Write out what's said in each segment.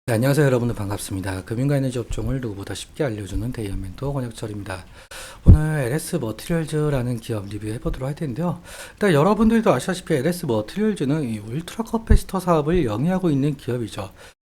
네, 안녕하세요 여러분들 반갑습니다. 금융과 에너지 업종을 누구보다 쉽게 알려주는 대의원 멘토 권혁철입니다. 오늘 LS 머티리얼즈라는 기업 리뷰해 보도록 할 텐데요. 일단 여러분들도 아시다시피 LS 머티리얼즈는 이 울트라 커패시터 사업을 영위하고 있는 기업이죠.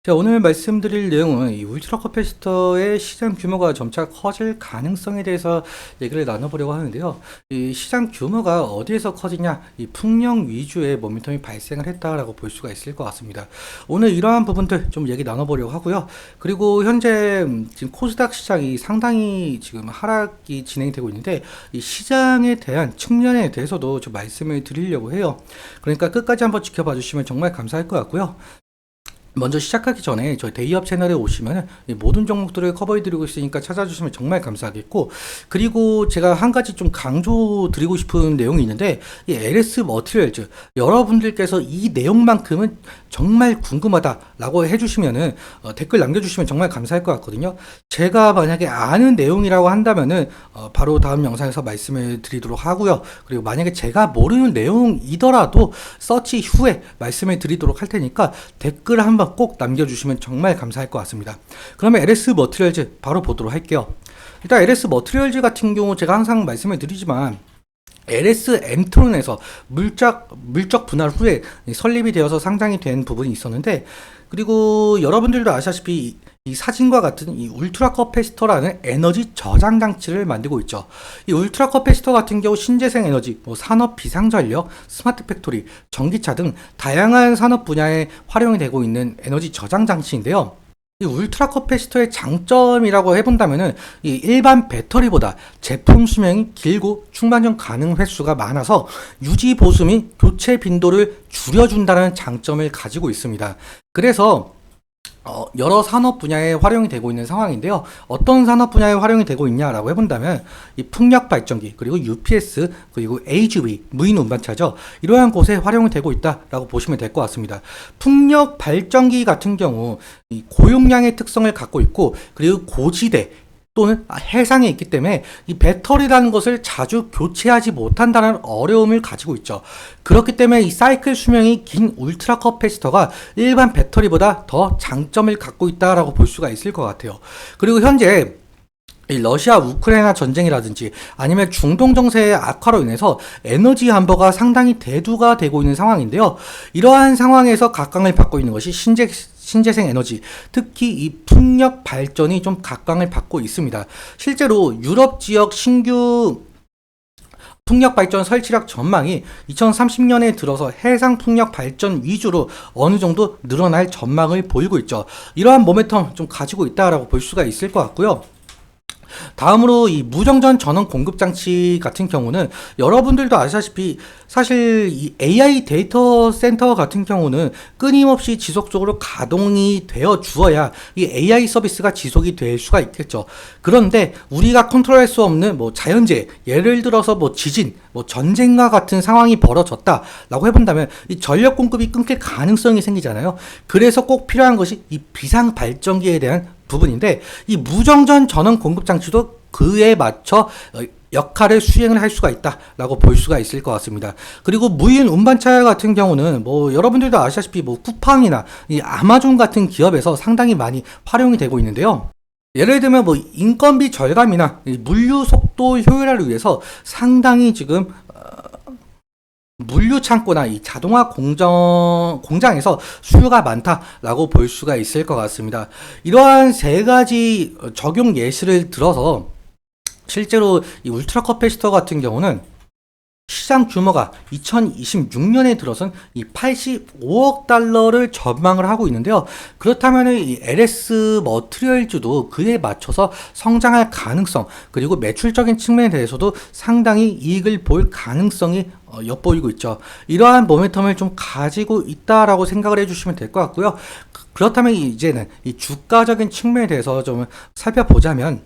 자, 오늘 말씀드릴 내용은 이 울트라 커패시터의 시장 규모가 점차 커질 가능성에 대해서 얘기를 나눠보려고 하는데요. 이 시장 규모가 어디에서 커지냐, 이 풍력 위주의 모멘텀이 발생을 했다라고 볼 수가 있을 것 같습니다. 오늘 이러한 부분들 좀 얘기 나눠보려고 하고요. 그리고 현재 지금 코스닥 시장이 상당히 지금 하락이 진행되고 있는데 이 시장에 대한 측면에 대해서도 좀 말씀을 드리려고 해요. 그러니까 끝까지 한번 지켜봐 주시면 정말 감사할 것 같고요. 먼저 시작하기 전에 저희 데이업 채널에 오시면 모든 종목들을 커버해드리고 있으니까 찾아주시면 정말 감사하겠고, 그리고 제가 한 가지 좀 강조 드리고 싶은 내용이 있는데, 이 LS 머티리얼즈 여러분들께서 이 내용만큼은 정말 궁금하다라고 해주시면은 댓글 남겨주시면 정말 감사할 것 같거든요. 제가 만약에 아는 내용이라고 한다면은 바로 다음 영상에서 말씀을 드리도록 하고요. 그리고 만약에 제가 모르는 내용이더라도 서치 후에 말씀을 드리도록 할 테니까 댓글 한번 꼭 남겨주시면 정말 감사할 것 같습니다. 그러면 LS 머티리얼즈 바로 보도록 할게요. 일단 LS 머티리얼즈 같은 경우 제가 항상 말씀을 드리지만 LS 엠트론에서 물적 분할 후에 설립이 되어서 상장이 된 부분이 있었는데, 그리고 여러분들도 아시다시피 이 사진과 같은 이 울트라 커패시터라는 에너지 저장 장치를 만들고 있죠. 이 울트라 커패시터 같은 경우 신재생 에너지, 산업 비상전력, 스마트 팩토리, 전기차 등 다양한 산업 분야에 활용이 되고 있는 에너지 저장 장치인데요. 이 울트라 커패시터의 장점이라고 해본다면은 이 일반 배터리보다 제품 수명이 길고 충전 가능 횟수가 많아서 유지 보수 및 교체 빈도를 줄여준다는 장점을 가지고 있습니다. 그래서 여러 산업 분야에 활용이 되고 있는 상황인데요. 어떤 산업 분야에 활용이 되고 있냐라고 해본다면 이 풍력 발전기, 그리고 UPS, 그리고 AGV 무인 운반차죠. 이러한 곳에 활용이 되고 있다라고 보시면 될 것 같습니다. 풍력 발전기 같은 경우 이 고용량의 특성을 갖고 있고, 그리고 고지대 또는 해상에 있기 때문에 이 배터리라는 것을 자주 교체하지 못한다는 어려움을 가지고 있죠. 그렇기 때문에 이 사이클 수명이 긴 울트라 커패시터가 일반 배터리보다 더 장점을 갖고 있다라고 볼 수가 있을 것 같아요. 그리고 현재 이 러시아 우크라이나 전쟁이라든지 아니면 중동 정세의 악화로 인해서 에너지 안보가 상당히 대두가 되고 있는 상황인데요. 이러한 상황에서 각광을 받고 있는 것이 신재생 에너지, 특히 이 풍력 발전이 좀 각광을 받고 있습니다. 실제로 유럽 지역 신규 풍력 발전 설치력 전망이 2030년에 들어서 해상 풍력 발전 위주로 어느 정도 늘어날 전망을 보이고 있죠. 이러한 모멘텀 좀 가지고 있다라고 볼 수가 있을 것 같고요. 다음으로 이 무정전 전원 공급 장치 같은 경우는 여러분들도 아시다시피 사실 이 AI 데이터 센터 같은 경우는 끊임없이 지속적으로 가동이 되어 주어야 이 AI 서비스가 지속이 될 수가 있겠죠. 그런데 우리가 컨트롤할 수 없는 자연재해, 예를 들어서 지진, 전쟁과 같은 상황이 벌어졌다라고 해본다면 이 전력 공급이 끊길 가능성이 생기잖아요. 그래서 꼭 필요한 것이 이 비상 발전기에 대한 부분인데, 이 무정전 전원 공급 장치도 그에 맞춰 역할을 수행을 할 수가 있다라고 볼 수가 있을 것 같습니다. 그리고 무인 운반차 같은 경우는 여러분들도 아시다시피 쿠팡이나 이 아마존 같은 기업에서 상당히 많이 활용이 되고 있는데요. 예를 들면 인건비 절감이나 물류 속도 효율화를 위해서 상당히 지금 물류 창고나 이 자동화 공장에서 수요가 많다라고 볼 수가 있을 것 같습니다. 이러한 세 가지 적용 예시를 들어서 실제로 이 울트라 커패시터 같은 경우는 시장 규모가 2026년에 들어선 이 85억 달러를 전망을 하고 있는데요. 그렇다면 이 LS 머티리얼즈도 그에 맞춰서 성장할 가능성, 그리고 매출적인 측면에 대해서도 상당히 이익을 볼 가능성이 엿보이고 있죠. 이러한 모멘텀을 좀 가지고 있다라고 생각을 해주시면 될 것 같고요. 그렇다면 이제는 이 주가적인 측면에 대해서 좀 살펴보자면,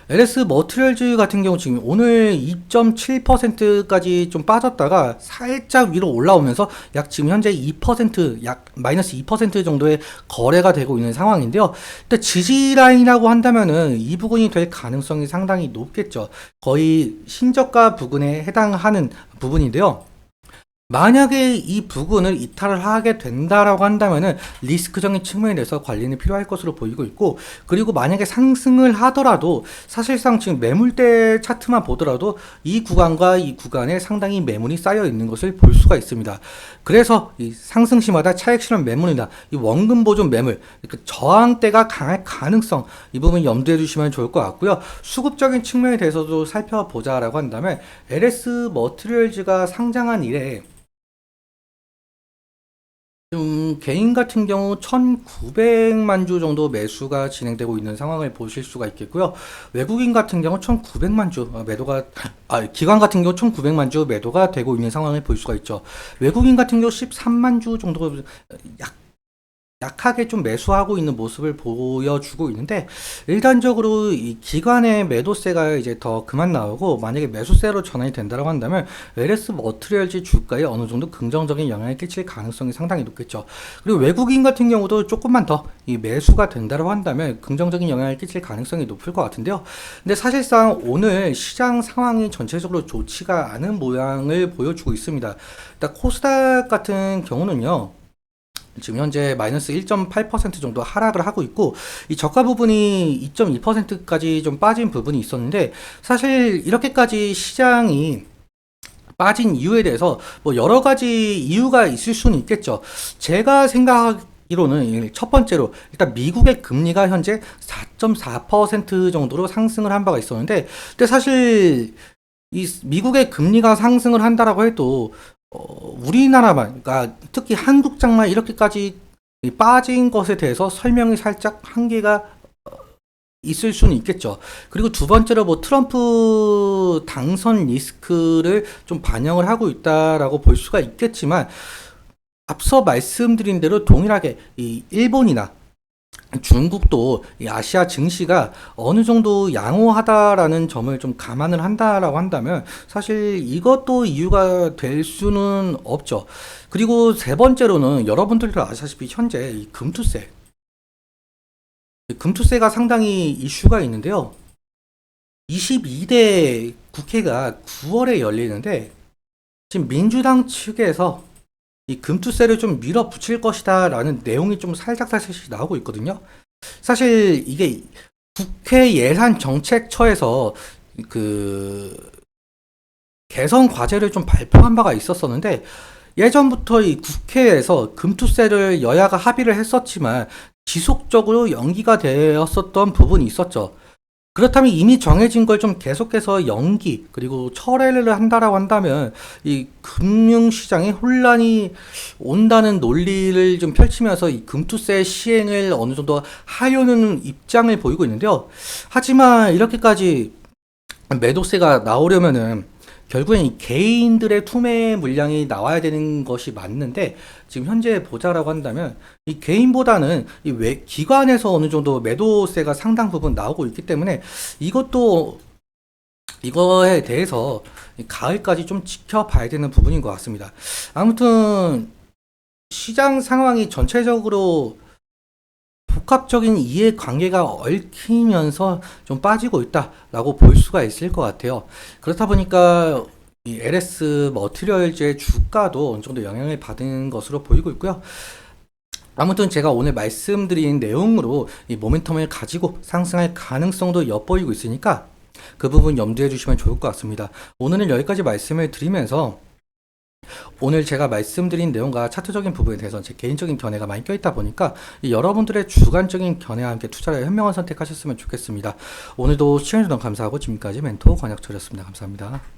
LS 머티리얼즈 같은 경우 지금 오늘 2.7%까지 좀 빠졌다가 살짝 위로 올라오면서 약 지금 현재 2%, 약 마이너스 2% 정도의 거래가 되고 있는 상황인데요. 일단 지지 라인이라고 한다면은 이 부분이 될 가능성이 상당히 높겠죠. 거의 신저가 부근에 해당하는 부분인데요. 만약에 이 부근을 이탈을 하게 된다라고 한다면은 리스크적인 측면에 대해서 관리는 필요할 것으로 보이고 있고, 그리고 만약에 상승을 하더라도 사실상 지금 매물대 차트만 보더라도 이 구간과 이 구간에 상당히 매물이 쌓여 있는 것을 볼 수가 있습니다. 그래서 이 상승 시마다 차익 실현 매물이나 이 원금 보존 매물, 그 저항대가 강할 가능성, 이 부분 염두해 주시면 좋을 것 같고요. 수급적인 측면에 대해서도 살펴보자라고 한다면 LS 머티리얼즈가 상장한 이래 개인 같은 경우 1,900만 주 정도 매수가 진행되고 있는 상황을 보실 수가 있겠고요. 외국인 같은 경우 1,900만 주 매도가, 기관 같은 경우 1,900만 주 매도가 되고 있는 상황을 볼 수가 있죠. 외국인 같은 경우 13만 주 정도 약하게 좀 매수하고 있는 모습을 보여주고 있는데, 일단적으로 이 기관의 매도세가 이제 더 그만 나오고 만약에 매수세로 전환이 된다고 한다면 LS 머티리얼즈 주가에 어느 정도 긍정적인 영향을 끼칠 가능성이 상당히 높겠죠. 그리고 외국인 같은 경우도 조금만 더 이 매수가 된다고 한다면 긍정적인 영향을 끼칠 가능성이 높을 것 같은데요. 근데 사실상 오늘 시장 상황이 전체적으로 좋지가 않은 모양을 보여주고 있습니다. 일단 코스닥 같은 경우는요, 지금 현재 마이너스 1.8% 정도 하락을 하고 있고, 이 저가 부분이 2.2%까지 좀 빠진 부분이 있었는데, 사실 이렇게까지 시장이 빠진 이유에 대해서 뭐 여러 가지 이유가 있을 수는 있겠죠. 제가 생각하기로는 첫 번째로 일단 미국의 금리가 현재 4.4% 정도로 상승을 한 바가 있었는데, 근데 사실 이 미국의 금리가 상승을 한다라고 해도 우리나라만, 그러니까 특히 한국장만 이렇게까지 빠진 것에 대해서 설명이 살짝 한계가 있을 수는 있겠죠. 그리고 두 번째로 뭐 트럼프 당선 리스크를 좀 반영을 하고 있다라고 볼 수가 있겠지만, 앞서 말씀드린 대로 동일하게 이 일본이나 중국도 이 아시아 증시가 어느 정도 양호하다라는 점을 좀 감안을 한다라고 한다면 사실 이것도 이유가 될 수는 없죠. 그리고 세 번째로는 여러분들도 아시다시피 현재 이 금투세가 상당히 이슈가 있는데요. 22대 국회가 9월에 열리는데 지금 민주당 측에서 이 금투세를 좀 밀어붙일 것이다 라는 내용이 좀 살짝살짝 나오고 있거든요. 사실 이게 국회 예산정책처에서 그 개선 과제를 좀 발표한 바가 있었었는데, 예전부터 이 국회에서 금투세를 여야가 합의를 했었지만 지속적으로 연기가 되었었던 부분이 있었죠. 그렇다면 이미 정해진 걸 좀 계속해서 연기 그리고 철회를 한다라고 한다면 이 금융시장에 혼란이 온다는 논리를 좀 펼치면서 이 금투세 시행을 어느 정도 하려는 입장을 보이고 있는데요. 하지만 이렇게까지 매도세가 나오려면은 결국엔 이 개인들의 투매 물량이 나와야 되는 것이 맞는데, 지금 현재 보자라고 한다면 이 개인보다는 이 기관에서 어느 정도 매도세가 상당 부분 나오고 있기 때문에 이것도 이거에 대해서 가을까지 좀 지켜봐야 되는 부분인 것 같습니다. 아무튼 시장 상황이 전체적으로 복합적인 이해관계가 얽히면서 좀 빠지고 있다라고 볼 수가 있을 것 같아요. 그렇다 보니까 이 LS 머티리얼즈의 주가도 어느 정도 영향을 받은 것으로 보이고 있고요. 아무튼 제가 오늘 말씀드린 내용으로 이 모멘텀을 가지고 상승할 가능성도 엿보이고 있으니까 그 부분 염두해 주시면 좋을 것 같습니다. 오늘은 여기까지 말씀을 드리면서, 오늘 제가 말씀드린 내용과 차트적인 부분에 대해서 제 개인적인 견해가 많이 껴있다 보니까 여러분들의 주관적인 견해와 함께 투자를 현명한 선택하셨으면 좋겠습니다. 오늘도 시청해주셔서 감사하고 지금까지 멘토 권혁철이었습니다. 감사합니다.